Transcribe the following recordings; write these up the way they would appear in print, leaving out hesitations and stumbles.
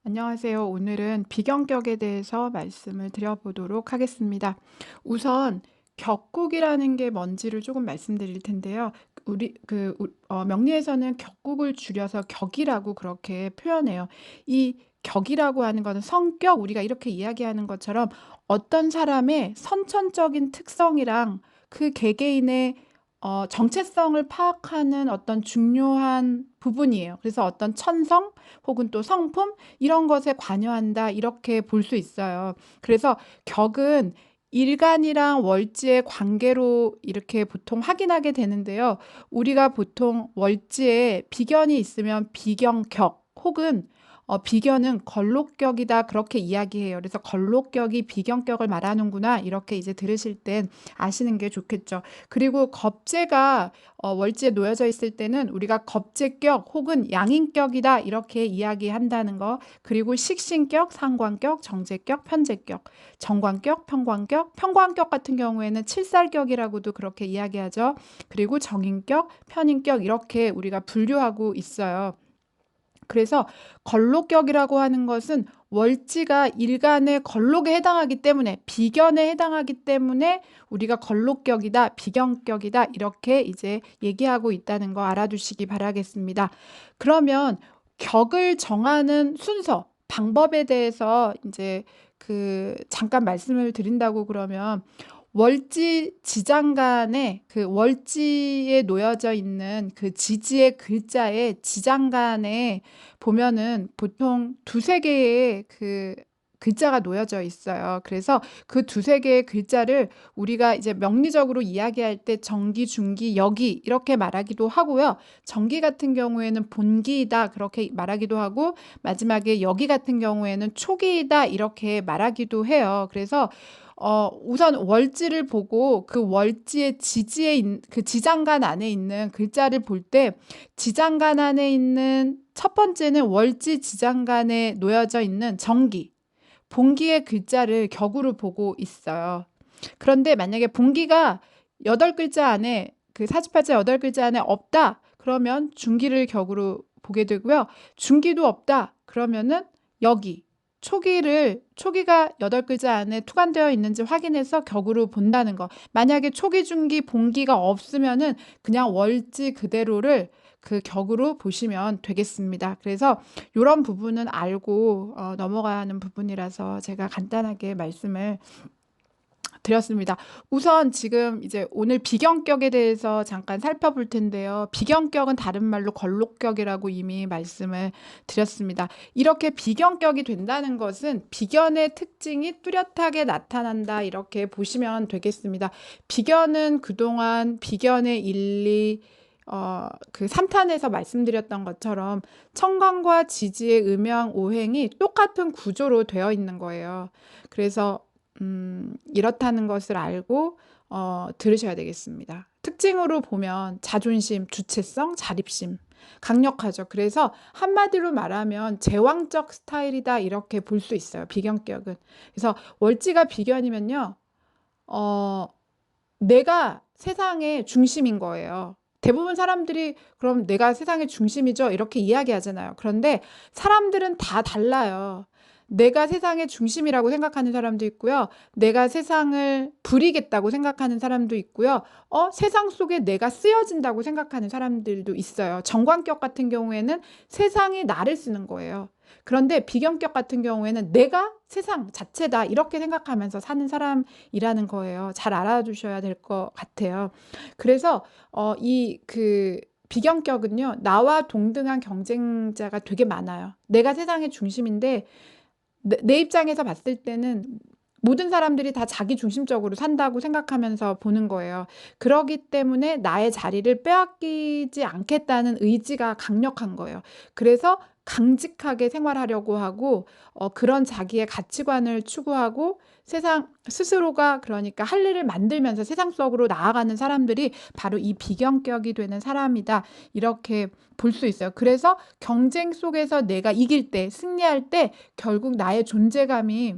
안녕하세요. 오늘은 비경격에 대해서 말씀을 드려보도록 하겠습니다. 우선 격국이라는 게 뭔지를 조금 말씀드릴 텐데요. 명리에서는 격국을 줄여서 격이라고 그렇게 표현해요. 이 격이라고 하는 것은 성격, 우리가 이렇게 이야기하는 것처럼 어떤 사람의 선천적인 특성이랑 그 개개인의 정체성을 파악하는 어떤 중요한 부분이에요. 그래서 어떤 천성 혹은 또 성품 이런 것에 관여한다 이렇게 볼 수 있어요. 그래서 격은 일간이랑 월지의 관계로 이렇게 보통 확인하게 되는데요. 우리가 보통 월지에 비견이 있으면 비경격 혹은 비견은 걸록격이다 그렇게 이야기해요. 그래서 걸록격이 비경격을 말하는구나 이렇게 이제 들으실 땐 아시는 게 좋겠죠. 그리고 겁재가 월지에 놓여져 있을 때는 우리가 겁재격 혹은 양인격이다 이렇게 이야기한다는 거. 그리고 식신격, 상관격, 정제격, 편제격, 정관격, 평관격, 평관격 같은 경우에는 칠살격이라고도 그렇게 이야기하죠. 그리고 정인격, 편인격 이렇게 우리가 분류하고 있어요. 그래서 걸록격이라고 하는 것은 월지가 일간의 걸록에 해당하기 때문에 비견에 해당하기 때문에 우리가 걸록격이다, 비견격이다 이렇게 이제 얘기하고 있다는 거 알아두시기 바라겠습니다. 그러면 격을 정하는 순서, 방법에 대해서 이제 잠깐 말씀을 드린다고 그러면 월지 지장간에 그 월지에 놓여져 있는 그 지지의 글자에 지장간에 보면은 보통 두세 개의 그 글자가 놓여져 있어요. 그래서 그 두세 개의 글자를 우리가 이제 명리적으로 이야기할 때 정기, 중기, 여기 이렇게 말하기도 하고요. 정기 같은 경우에는 본기이다 그렇게 말하기도 하고 마지막에 여기 같은 경우에는 초기이다 이렇게 말하기도 해요. 그래서 우선 월지를 보고 그 월지의 그 지장간 안에 있는 글자를 볼 때 지장간 안에 있는 첫 번째는 월지 지장간에 놓여져 있는 정기, 본기의 글자를 격으로 보고 있어요. 그런데 만약에 본기가 8글자 안에 그 사주팔자 8글자 안에 없다. 그러면 중기를 격으로 보게 되고요. 중기도 없다. 그러면은 여기 초기가 8글자 안에 투관되어 있는지 확인해서 격으로 본다는 거. 만약에 초기, 중기, 본기가 없으면은 그냥 월지 그대로를 그 격으로 보시면 되겠습니다. 그래서 이런 부분은 알고 넘어가는 부분이라서 제가 간단하게 말씀을 드렸습니다. 우선 지금 이제 오늘 비경격에 대해서 잠깐 살펴볼 텐데요. 비경격은 다른 말로 걸록격이라고 이미 말씀을 드렸습니다. 이렇게 비경격이 된다는 것은 비견의 특징이 뚜렷하게 나타난다 이렇게 보시면 되겠습니다. 비견은 그동안 비견의 일리 그 3탄에서 말씀드렸던 것처럼 청강과 지지의 음양 오행이 똑같은 구조로 되어 있는 거예요. 그래서 이렇다는 것을 알고 들으셔야 되겠습니다. 특징으로 보면 자존심, 주체성, 자립심 강력하죠. 그래서 한마디로 말하면 제왕적 스타일이다 이렇게 볼 수 있어요. 비견격은. 그래서 월지가 비견이면요. 내가 세상의 중심인 거예요. 대부분 사람들이 그럼 내가 세상의 중심이죠 이렇게 이야기하잖아요. 그런데 사람들은 다 달라요. 내가 세상의 중심이라고 생각하는 사람도 있고요. 내가 세상을 부리겠다고 생각하는 사람도 있고요. 세상 속에 내가 쓰여진다고 생각하는 사람들도 있어요. 정관격 같은 경우에는 세상이 나를 쓰는 거예요. 그런데 비견격 같은 경우에는 내가 세상 자체다 이렇게 생각하면서 사는 사람이라는 거예요. 잘 알아두셔야 될 것 같아요. 그래서 비견격은요, 나와 동등한 경쟁자가 되게 많아요. 내가 세상의 중심인데 내 입장에서 봤을 때는 모든 사람들이 다 자기 중심적으로 산다고 생각하면서 보는 거예요. 그러기 때문에 나의 자리를 빼앗기지 않겠다는 의지가 강력한 거예요. 그래서 강직하게 생활하려고 하고 그런 자기의 가치관을 추구하고 세상 스스로가 그러니까 할 일을 만들면서 세상 속으로 나아가는 사람들이 바로 이 비경격이 되는 사람이다. 이렇게 볼 수 있어요. 그래서 경쟁 속에서 내가 이길 때, 승리할 때 결국 나의 존재감이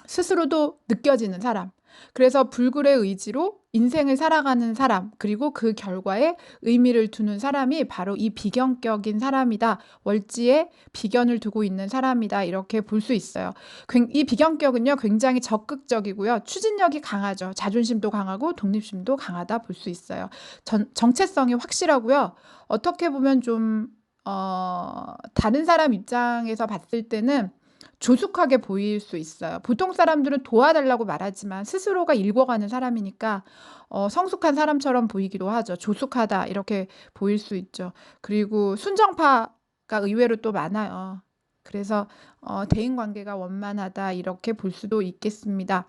스스로도 느껴지는 사람. 그래서 불굴의 의지로 인생을 살아가는 사람, 그리고 그 결과에 의미를 두는 사람이 바로 이 비견격인 사람이다. 월지에 비견을 두고 있는 사람이다. 이렇게 볼 수 있어요. 이 비견격은요, 굉장히 적극적이고요. 추진력이 강하죠. 자존심도 강하고 독립심도 강하다 볼 수 있어요. 정체성이 확실하고요. 어떻게 보면 좀 다른 사람 입장에서 봤을 때는 조숙하게 보일 수 있어요. 보통 사람들은 도와달라고 말하지만 스스로가 읽어가는 사람이니까 성숙한 사람처럼 보이기도 하죠. 조숙하다 이렇게 보일 수 있죠. 그리고 순정파가 의외로 또 많아요. 그래서 대인관계가 원만하다 이렇게 볼 수도 있겠습니다.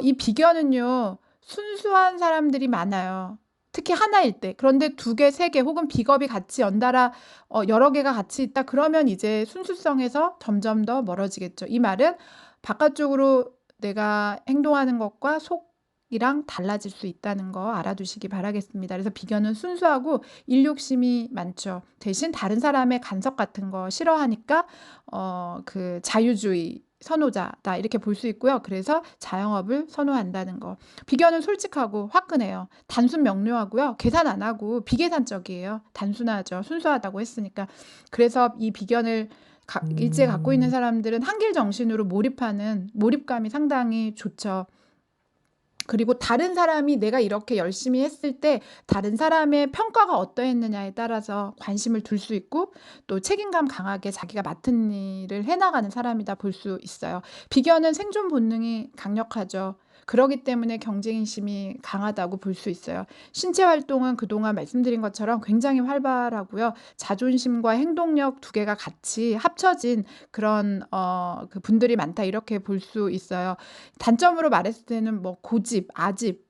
이 비견은요, 순수한 사람들이 많아요. 특히 하나일 때. 그런데 두 개, 세 개 혹은 비겁이 같이 연달아 여러 개가 같이 있다. 그러면 이제 순수성에서 점점 더 멀어지겠죠. 이 말은 바깥쪽으로 내가 행동하는 것과 속이랑 달라질 수 있다는 거 알아두시기 바라겠습니다. 그래서 비견은 순수하고 일욕심이 많죠. 대신 다른 사람의 간섭 같은 거 싫어하니까 그 자유주의 선호자다 이렇게 볼 수 있고요. 그래서 자영업을 선호한다는 거. 비견은 솔직하고 화끈해요. 단순 명료하고요. 계산 안 하고 비계산적이에요. 단순하죠. 순수하다고 했으니까. 그래서 이 비견을 일제 갖고 있는 사람들은 한길 정신으로 몰입하는 몰입감이 상당히 좋죠. 그리고 다른 사람이 내가 이렇게 열심히 했을 때 다른 사람의 평가가 어떠했느냐에 따라서 관심을 둘 수 있고 또 책임감 강하게 자기가 맡은 일을 해나가는 사람이다 볼 수 있어요. 비견은 생존 본능이 강력하죠. 그러기 때문에 경쟁심이 강하다고 볼 수 있어요. 신체 활동은 그동안 말씀드린 것처럼 굉장히 활발하고요. 자존심과 행동력 두 개가 같이 합쳐진 그런 그 분들이 많다 이렇게 볼 수 있어요. 단점으로 말했을 때는 뭐 고집, 아집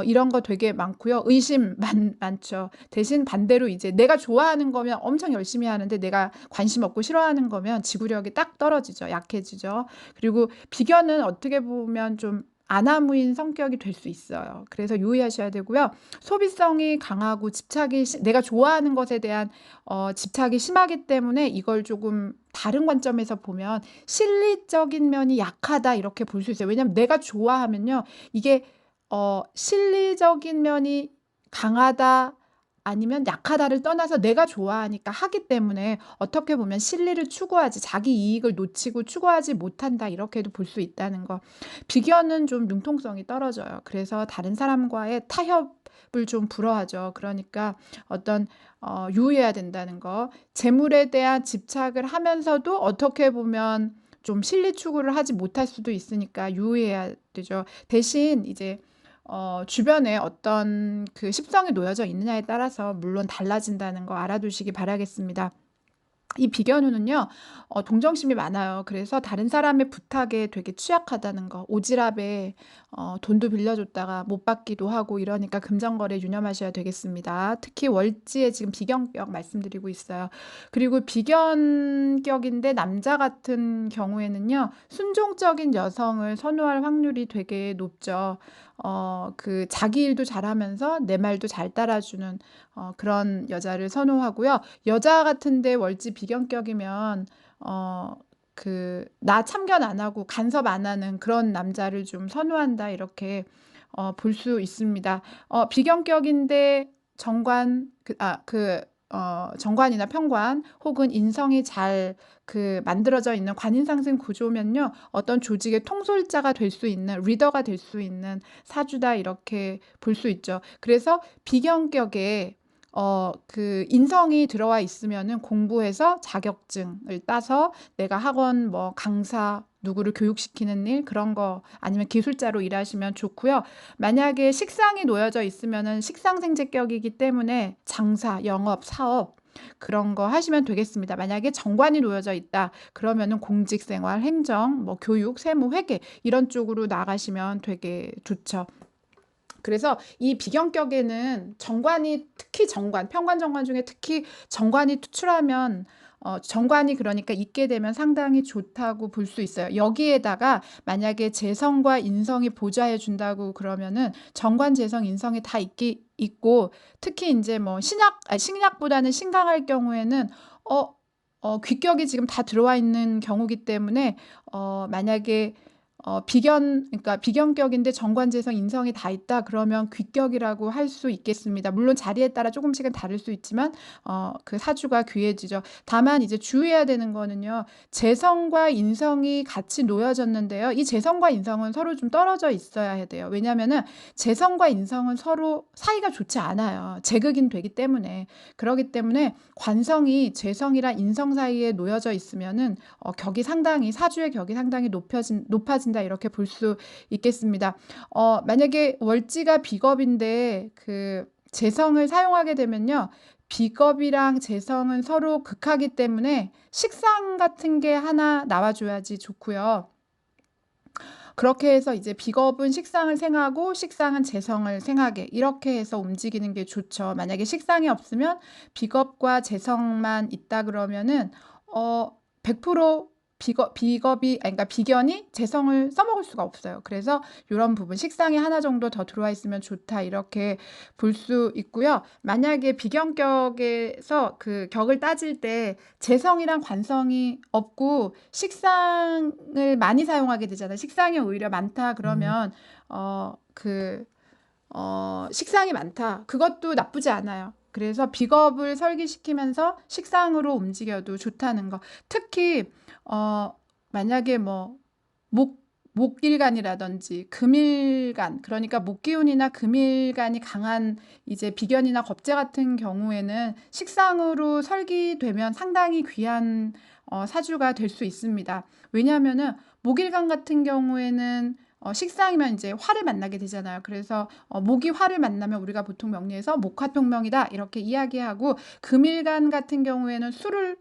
이런 거 되게 많고요. 의심 많죠. 대신 반대로 이제 내가 좋아하는 거면 엄청 열심히 하는데 내가 관심 없고 싫어하는 거면 지구력이 딱 떨어지죠. 약해지죠. 그리고 비견은 어떻게 보면 좀 아나무인 성격이 될 수 있어요. 그래서 유의하셔야 되고요. 소비성이 강하고 집착이 내가 좋아하는 것에 대한 집착이 심하기 때문에 이걸 조금 다른 관점에서 보면 실리적인 면이 약하다 이렇게 볼 수 있어요. 왜냐하면 내가 좋아하면요. 이게 실리적인 면이 강하다 아니면 약하다를 떠나서 내가 좋아하니까 하기 때문에 어떻게 보면 실리를 추구하지 자기 이익을 놓치고 추구하지 못한다 이렇게도 볼 수 있다는 거. 비견은 좀 융통성이 떨어져요. 그래서 다른 사람과의 타협을 좀 불허하죠. 그러니까 어떤 유의해야 된다는 거. 재물에 대한 집착을 하면서도 어떻게 보면 좀 실리 추구를 하지 못할 수도 있으니까 유의해야 되죠. 대신 이제 주변에 어떤 그 십성이 놓여져 있느냐에 따라서 물론 달라진다는 거 알아두시기 바라겠습니다. 이 비견우는요, 동정심이 많아요. 그래서 다른 사람의 부탁에 되게 취약하다는 거. 오지랖에 돈도 빌려줬다가 못 받기도 하고 이러니까 금전거래 유념하셔야 되겠습니다. 특히 월지에 지금 비견격 말씀드리고 있어요. 그리고 비견격인데 남자 같은 경우에는요, 순종적인 여성을 선호할 확률이 되게 높죠. 그 자기 일도 잘하면서 내 말도 잘 따라주는 그런 여자를 선호하고요. 여자 같은데 월지 비견격이면 그 나 참견 안 하고 간섭 안 하는 그런 남자를 좀 선호한다 이렇게 볼 수 있습니다. 비견격인데 정관 정관이나 편관 혹은 인성이 잘 그 만들어져 있는 관인상생 구조면요. 어떤 조직의 통솔자가 될 수 있는 리더가 될 수 있는 사주다 이렇게 볼 수 있죠. 그래서 비견격에 그 인성이 들어와 있으면은 공부해서 자격증을 따서 내가 학원 뭐 강사 누구를 교육시키는 일 그런 거 아니면 기술자로 일하시면 좋고요. 만약에 식상이 놓여져 있으면은 식상생제격이기 때문에 장사, 영업, 사업 그런 거 하시면 되겠습니다. 만약에 정관이 놓여져 있다. 그러면은 공직생활, 행정, 뭐 교육, 세무, 회계 이런 쪽으로 나가시면 되게 좋죠. 그래서 이 비견격에는 정관이 특히 정관, 편관 정관 중에 특히 정관이 투출하면 정관이 그러니까 있게 되면 상당히 좋다고 볼 수 있어요. 여기에다가 만약에 재성과 인성이 보좌해 준다고 그러면은 정관, 재성, 인성이 다 있고 특히 이제 뭐 신약보다는 신강할 경우에는 귀격이 지금 다 들어와 있는 경우기 때문에 만약에 그러니까 비견격인데 정관, 재성, 인성이 다 있다 그러면 귀격이라고 할 수 있겠습니다. 물론 자리에 따라 조금씩은 다를 수 있지만 그 사주가 귀해지죠. 다만 이제 주의해야 되는 거는요. 재성과 인성이 같이 놓여졌는데요. 이 재성과 인성은 서로 좀 떨어져 있어야 돼요. 왜냐하면은 재성과 인성은 서로 사이가 좋지 않아요. 제극인 되기 때문에. 그렇기 때문에 관성이 재성이랑 인성 사이에 놓여져 있으면은 사주의 격이 상당히 높아진다 이렇게 볼 수 있겠습니다. 만약에 월지가 비겁인데 그 재성을 사용하게 되면요. 비겁이랑 재성은 서로 극하기 때문에 식상 같은 게 하나 나와줘야지 좋고요. 그렇게 해서 이제 비겁은 식상을 생하고 식상은 재성을 생하게 이렇게 해서 움직이는 게 좋죠. 만약에 식상이 없으면 비겁과 재성만 있다 그러면은 100% 그러니까 비견이 재성을 써먹을 수가 없어요. 그래서 이런 부분 식상이 하나 정도 더 들어와 있으면 좋다 이렇게 볼 수 있고요. 만약에 비견격에서 그 격을 따질 때 재성이랑 관성이 없고 식상을 많이 사용하게 되잖아요. 식상이 오히려 많다 그러면 식상이 많다. 그것도 나쁘지 않아요. 그래서 비겁을 설계시키면서 식상으로 움직여도 좋다는 거. 특히 만약에 뭐 목일간이라든지 금일간, 그러니까 목기운이나 금일간이 강한 이제 비견이나 겁재 같은 경우에는 식상으로 설계되면 상당히 귀한 사주가 될 수 있습니다. 왜냐하면은 목일간 같은 경우에는 식상이면 이제 화를 만나게 되잖아요. 그래서 목이 화를 만나면 우리가 보통 명리에서 목화통명이다 이렇게 이야기하고, 금일간 같은 경우에는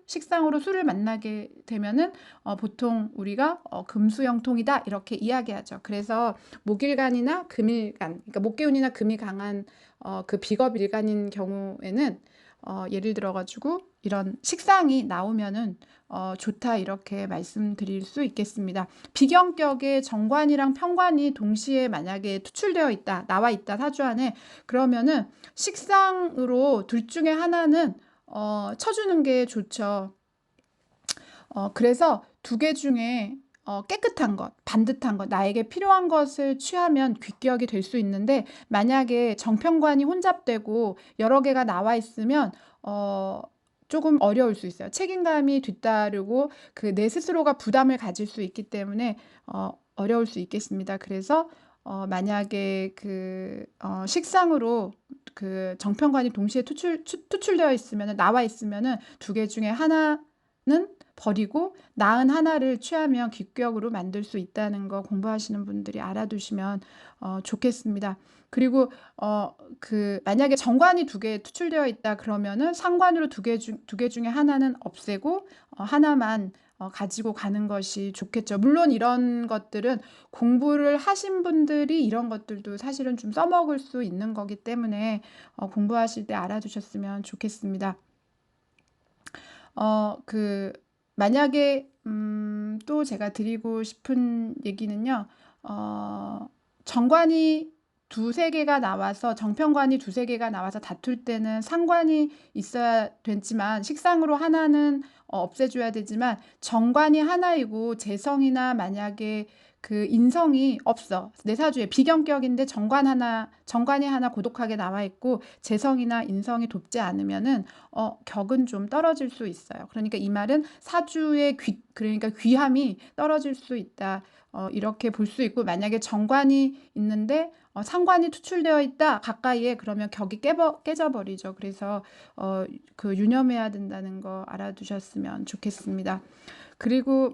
식상으로 술을 만나게 되면은 보통 우리가 금수영통이다 이렇게 이야기하죠. 그래서 목일간이나 금일간, 그러니까 목기운이나 금이 강한 그 비겁일간인 경우에는 예를 들어가지고 이런 식상이 나오면은 좋다 이렇게 말씀드릴 수 있겠습니다. 비견격에 정관이랑 편관이 동시에 만약에 투출되어 있다, 나와 있다 사주 안에, 그러면은 식상으로 둘 중에 하나는 쳐주는 게 좋죠. 그래서 두 개 중에 깨끗한 것, 반듯한 것, 나에게 필요한 것을 취하면 귀격이 될 수 있는데, 만약에 정편관이 혼잡되고 여러 개가 나와 있으면 조금 어려울 수 있어요. 책임감이 뒤따르고 그 내 스스로가 부담을 가질 수 있기 때문에 어려울 수 있겠습니다. 그래서 만약에 식상으로 그 정편관이 동시에 투출되어 있으면, 나와 있으면은 두 개 중에 하나는 버리고 나은 하나를 취하면 귀격으로 만들 수 있다는 거 공부하시는 분들이 알아두시면 좋겠습니다. 그리고 만약에 정관이 두 개 투출되어 있다 그러면은 상관으로 두 개 중에 하나는 없애고 하나만 가지고 가는 것이 좋겠죠. 물론 이런 것들은 공부를 하신 분들이 이런 것들도 사실은 좀 써먹을 수 있는 거기 때문에 공부하실 때 알아두셨으면 좋겠습니다. 만약에 또 제가 드리고 싶은 얘기는요. 정관이 두세 개가 나와서, 정편관이 두세 개가 나와서 다툴 때는 상관이 있어야 되지만, 식상으로 하나는 없애줘야 되지만, 정관이 하나이고 재성이나 만약에 그 인성이 없어, 내 사주에 비견격인데 정관이 하나 고독하게 나와 있고 재성이나 인성이 돕지 않으면은 격은 좀 떨어질 수 있어요. 그러니까 이 말은 사주의 그러니까 귀함이 떨어질 수 있다 이렇게 볼 수 있고, 만약에 정관이 있는데 상관이 투출되어 있다 가까이에, 그러면 격이 깨져버리죠. 그래서 유념해야 된다는 거 알아두셨으면 좋겠습니다. 그리고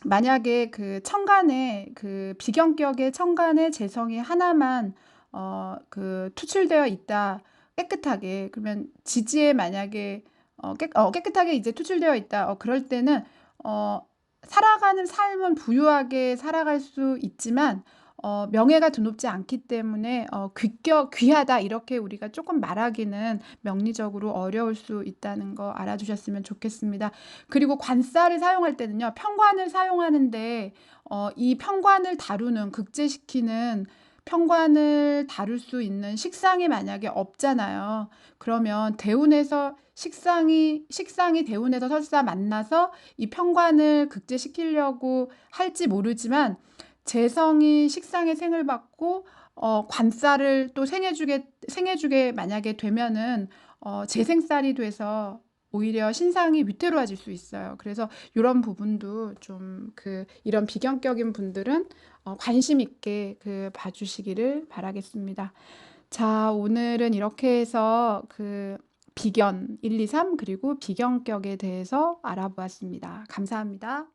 만약에 그 천간에 그 비견격의 천간의 재성이 하나만 투출되어 있다, 깨끗하게, 그러면 지지에 만약에 깨끗하게 이제 투출되어 있다, 그럴 때는 살아가는 삶은 부유하게 살아갈 수 있지만 명예가 드높지 않기 때문에 귀하다 이렇게 우리가 조금 말하기는 명리적으로 어려울 수 있다는 거 알아주셨으면 좋겠습니다. 그리고 관살을 사용할 때는요, 편관을 사용하는데 이 편관을 다루는, 극제시키는 편관을 다룰 수 있는 식상이 만약에 없잖아요. 그러면 대운에서 식상이 대운에서 설사 만나서 이 편관을 극제시키려고 할지 모르지만 재성이 식상에 생을 받고 관살을 또 생해주게 만약에 되면은 재생살이 돼서 오히려 신상이 위태로워질 수 있어요. 그래서 요런 부분도 좀 이런 비경격인 분들은 관심 있게 봐 주시기를 바라겠습니다. 자, 오늘은 이렇게 해서 비견 1, 2, 3 그리고 비경격에 대해서 알아보았습니다. 감사합니다.